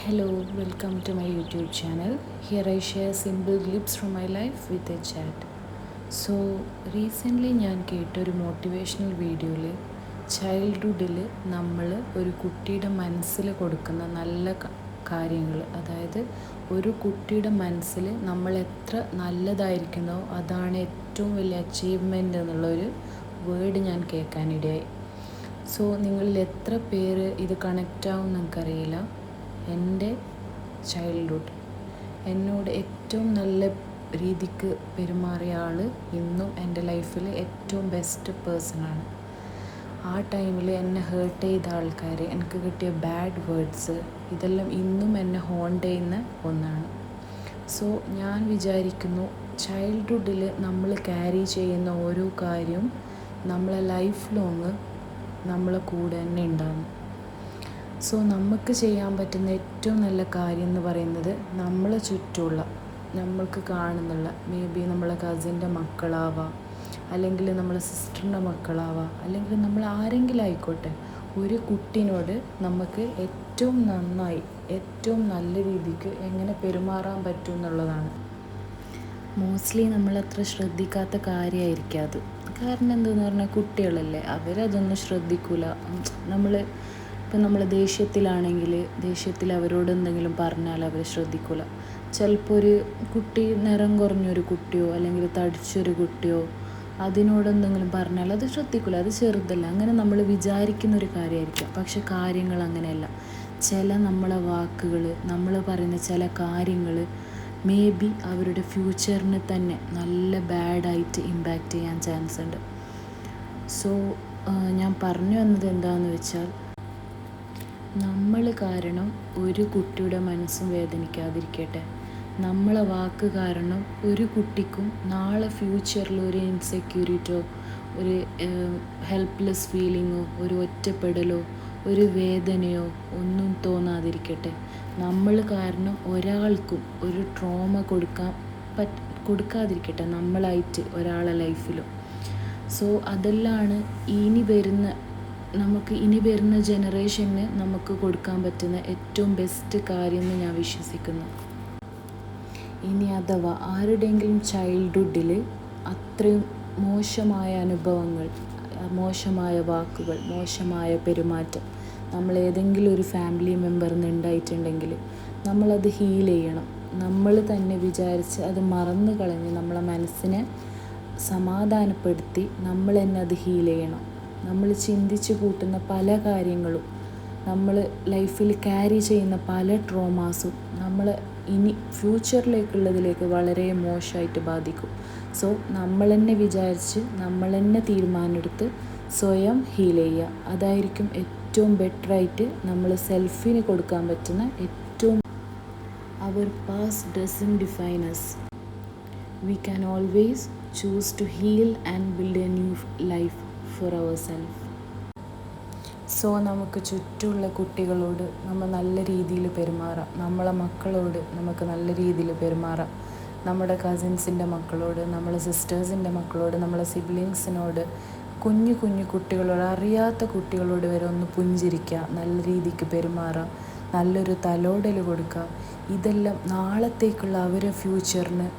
Hello, welcome to my YouTube channel. Here I share simple clips from my life with a chat. So, recently ഞാൻ കേട്ടൊരു motivational വീഡിയോയിൽ ചൈൽഡ്ഹുഡിൽ നമ്മൾ ഒരു കുട്ടിയുടെ മനസ്സിൽ കൊടുക്കുന്ന നല്ല കാര്യങ്ങൾ, അതായത് ഒരു കുട്ടിയുടെ മനസ്സിൽ നമ്മൾ എത്ര നല്ലതായിരിക്കുന്നോ അതാണ് ഏറ്റവും വലിയ അച്ചീവ്മെൻ്റ് എന്നുള്ളൊരു വേർഡ് ഞാൻ കേൾക്കാനിടയായി. സോ നിങ്ങളിൽ എത്ര പേര് ഇത് കണക്റ്റ് ആവും എനിക്കറിയില്ല. എൻ്റെ ചൈൽഡ്ഹുഡ് എന്നോട് ഏറ്റവും നല്ല രീതിക്ക് പെരുമാറിയ ആൾ ഇന്നും എൻ്റെ ലൈഫിൽ ഏറ്റവും ബെസ്റ്റ് പേഴ്സണാണ്. ആ ടൈമിൽ എന്നെ ഹേർട്ട് ചെയ്ത ആൾക്കാർ, എനിക്ക് കിട്ടിയ ബാഡ് വേർഡ്സ്, ഇതെല്ലാം ഇന്നും എന്നെ ഹോണ്ട് ചെയ്യുന്ന ഒന്നാണ്. സോ ഞാൻ വിചാരിക്കുന്നു, ചൈൽഡ്ഹുഡിൽ നമ്മൾ ക്യാരി ചെയ്യുന്ന ഓരോ കാര്യവും നമ്മളെ ലൈഫ് ലോങ് നമ്മളെ കൂടെ തന്നെ ഉണ്ടാകും. സോ നമുക്ക് ചെയ്യാൻ പറ്റുന്ന ഏറ്റവും നല്ല കാര്യം എന്ന് പറയുന്നത് നമ്മളെ ചുറ്റുമുള്ള, നമ്മൾക്ക് കാണുന്നുള്ള, മേ ബി നമ്മളെ കസിൻ്റെ മക്കളാവാം, അല്ലെങ്കിൽ നമ്മളെ സിസ്റ്ററിൻ്റെ മക്കളാവാം, അല്ലെങ്കിൽ നമ്മൾ ആരെങ്കിലും ആയിക്കോട്ടെ, ഒരു കുട്ടീനോട് നമുക്ക് ഏറ്റവും നന്നായി, ഏറ്റവും നല്ല രീതിക്ക് എങ്ങനെ പെരുമാറാൻ പറ്റും എന്നുള്ളതാണ്. മോസ്റ്റ്ലി നമ്മളത്ര ശ്രദ്ധിക്കാത്ത കാര്യമായിരിക്കും അത്. കാരണം എന്തെന്ന് പറഞ്ഞാൽ കുട്ടികളല്ലേ, അവരതൊന്നും ശ്രദ്ധിക്കില്ല. ഇപ്പം നമ്മൾ ദേഷ്യത്തിൽ അവരോട് എന്തെങ്കിലും പറഞ്ഞാൽ അവർ ശ്രദ്ധിക്കില്ല. ചിലപ്പോൾ ഒരു കുട്ടി നിറം കുറഞ്ഞൊരു കുട്ടിയോ അല്ലെങ്കിൽ തടിച്ചൊരു കുട്ടിയോ അതിനോടെന്തെങ്കിലും പറഞ്ഞാൽ അത് ശ്രദ്ധിക്കില്ല, അത് ചെറുതല്ല, അങ്ങനെ നമ്മൾ വിചാരിക്കുന്നൊരു കാര്യമായിരിക്കും. പക്ഷെ കാര്യങ്ങൾ അങ്ങനെയല്ല. ചില നമ്മളെ വാക്കുകൾ, നമ്മൾ പറയുന്ന ചില കാര്യങ്ങൾ മേ ബി അവരുടെ ഫ്യൂച്ചറിനെ തന്നെ നല്ല ബാഡായിട്ട് ഇമ്പാക്റ്റ് ചെയ്യാൻ ചാൻസ് ഉണ്ട്. സോ ഞാൻ പറഞ്ഞു വന്നത് എന്താണെന്ന് വെച്ചാൽ, നമ്മൾ കാരണം ഒരു കുട്ടിയുടെ മനസ്സും വേദനിക്കാതിരിക്കട്ടെ. നമ്മളെ വാക്ക് കാരണം ഒരു കുട്ടിക്കും നാളെ ഫ്യൂച്ചറിൽ ഒരു ഇൻസെക്യൂരിറ്റിയോ, ഒരു ഹെൽപ്ലെസ് ഫീലിങ്ങോ, ഒരു ഒറ്റപ്പെടലോ, ഒരു വേദനയോ ഒന്നും തോന്നാതിരിക്കട്ടെ. നമ്മൾ കാരണം ഒരാൾക്കും ഒരു ട്രോമ കൊടുക്കാതിരിക്കട്ടെ നമ്മളായിട്ട് ഒരാളെ ലൈഫിലും. സോ അതെല്ലാണ് ഇനി വരുന്ന ജനറേഷന് നമുക്ക് കൊടുക്കാൻ പറ്റുന്ന ഏറ്റവും ബെസ്റ്റ് കാര്യം എന്ന് ഞാൻ വിശ്വസിക്കുന്നു. ഇനി അഥവാ ആരുടെയെങ്കിലും ചൈൽഡ്ഹുഡിൽ അത്രയും മോശമായ അനുഭവങ്ങൾ, മോശമായ വാക്കുകൾ, മോശമായ പെരുമാറ്റം നമ്മൾ ഏതെങ്കിലും ഒരു ഫാമിലി മെമ്പറിന് ഉണ്ടായിട്ടുണ്ടെങ്കിൽ നമ്മളത് ഹീൽ ചെയ്യണം. നമ്മൾ തന്നെ വിചാരിച്ച് അത് മറന്നു കളഞ്ഞ് നമ്മളെ മനസ്സിനെ സമാധാനപ്പെടുത്തി നമ്മൾ തന്നെ അത് ഹീൽ ചെയ്യണം. നമ്മൾ ചിന്തിച്ച് കൂട്ടുന്ന പല കാര്യങ്ങളും, നമ്മൾ ലൈഫിൽ ക്യാരി ചെയ്യുന്ന പല ട്രോമാസും നമ്മൾ ഇനി ഫ്യൂച്ചറിലേക്കുള്ളതിലേക്ക് വളരെ മോശമായിട്ട് ബാധിക്കും. സോ നമ്മൾ തന്നെ വിചാരിച്ച്, നമ്മൾ തന്നെ തീരുമാനമെടുത്ത് സ്വയം ഹീൽ ചെയ്യുക. അതായിരിക്കും ഏറ്റവും ബെറ്ററായിട്ട് നമ്മൾ സെൽഫിന് കൊടുക്കാൻ പറ്റുന്ന ഏറ്റവും. Our past doesn't define us. We can always choose to heal and build a new life for our self. So നമുക്ക് ചുറ്റുമുള്ള കുട്ടികളോട് നമ്മൾ നല്ല രീതിയിൽ പെരുമാറാം. നമ്മളെ മക്കളോട് നമുക്ക് നല്ല രീതിയിൽ പെരുമാറാം. നമ്മുടെ കസിൻസിൻ്റെ മക്കളോട്, നമ്മളെ സിസ്റ്റേഴ്സിൻ്റെ മക്കളോട്, നമ്മളെ സിബ്ലിങ്സിനോട്, കുഞ്ഞു കുട്ടികളോട്, അറിയാത്ത കുട്ടികളോട് വരെ ഒന്ന് പുഞ്ചിരിക്കുക, നല്ല രീതിക്ക് പെരുമാറാം, നല്ലൊരു തലോടൽ കൊടുക്കുക. ഇതെല്ലാം നാളത്തേക്കുള്ള അവരുടെ ഫ്യൂച്ചറിന്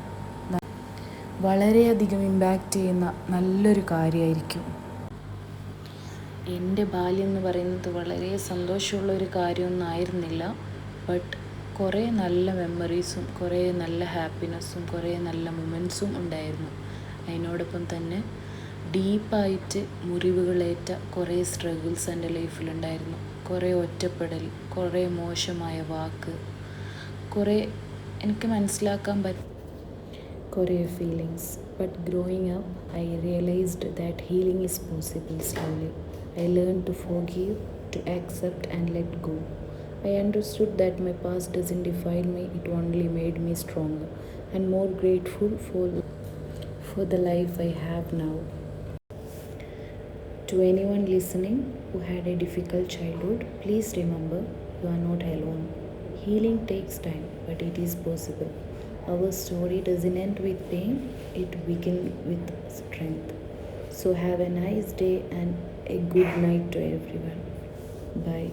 വളരെയധികം ഇമ്പാക്റ്റ് ചെയ്യുന്ന നല്ലൊരു കാര്യമായിരിക്കും. എൻ്റെ ബാല്യം എന്ന് പറയുന്നത് വളരെ സന്തോഷമുള്ളൊരു കാര്യമൊന്നും ആയിരുന്നില്ല. ബട്ട് കുറേ നല്ല മെമ്മറീസും കുറേ നല്ല ഹാപ്പിനെസ്സും കുറേ നല്ല മൊമെൻറ്റ്സും ഉണ്ടായിരുന്നു. അതിനോടൊപ്പം തന്നെ ഡീപ്പായിട്ട് മുറിവുകളേറ്റ കുറേ സ്ട്രഗിൾസ് എൻ്റെ ലൈഫിലുണ്ടായിരുന്നു. കുറേ ഒറ്റപ്പെടൽ, കുറേ മോശമായ വാക്ക്, കുറേ എനിക്ക് മനസ്സിലാക്കാൻ കുറേ feelings. But growing up I realized that healing is possible slowly. I learned to forgive, to accept and let go. I understood that my past doesn't define me, it only made me stronger and more grateful for the life I have now. To anyone listening who had a difficult childhood, please remember, you are not alone. Healing takes time, but it is possible. Our story doesn't end with pain, it begins with strength. So have a nice day and a good night to everyone. Bye.